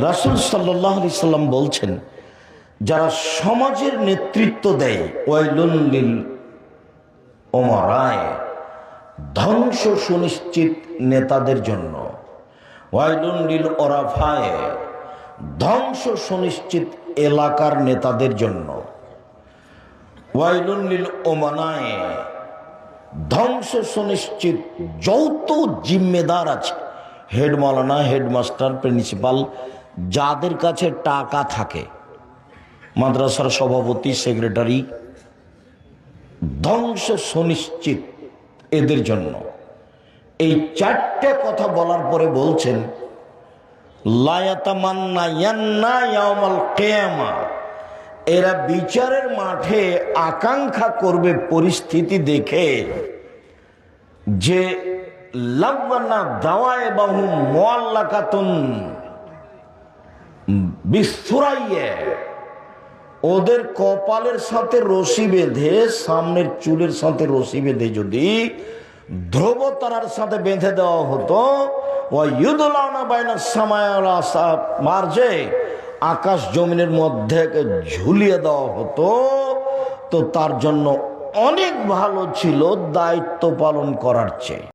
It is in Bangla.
রাসূল সাল্লাল্লাহু আলাইহি সাল্লাম বলছেন, যারা সমাজের নেতৃত্ব দেয়, ওয়াইলুন লিল উমারায়, ধ্বংস সুনিশ্চিত নেতাদের জন্য। ওয়াইলুন লিল ওরাফায়, ধ্বংস সুনিশ্চিত এলাকার নেতাদের জন্য। ওয়াইলুন লিল উমানায়, ধ্বংস সুনিশ্চিত যত জিম্মেদার আছে, হেড মাওলানা, হেডমাস্টার, প্রিন্সিপাল, যাদের কাছে টাকা থাকে, মাদ্রাসার সভাপতি, সেক্রেটারি, ধ্বংস সুনিশ্চিত এদের জন্য। এই চারটে কথা বলার পরে বলছেন, লা ইয়াতামান্নায়ান্না ইয়াউমাল কিয়ামা, এরা বিচারের মাঠে আকাঙ্ক্ষা করবে পরিস্থিতি দেখে যে লাব্বানা দাওয়াইবাহুম মুআল্লাকাতুন বিসুরাইয়া, ওদের কপালের সাথে রশি বেঁধে, সামনের চুলের সাথে রশি বেঁধে যদি ধ্রুবতারার সাথে বেঁধে দেওয়া হতো, ওয়ায়ুদলাউনা বাইনাস সামাই ওয়াল আরদ, মার্জে আকাশ জমিনের মধ্যে ঝুলিয়ে দেওয়া হতো, তো তার জন্য অনেক ভালো ছিল দায়িত্ব পালন করার চেয়ে।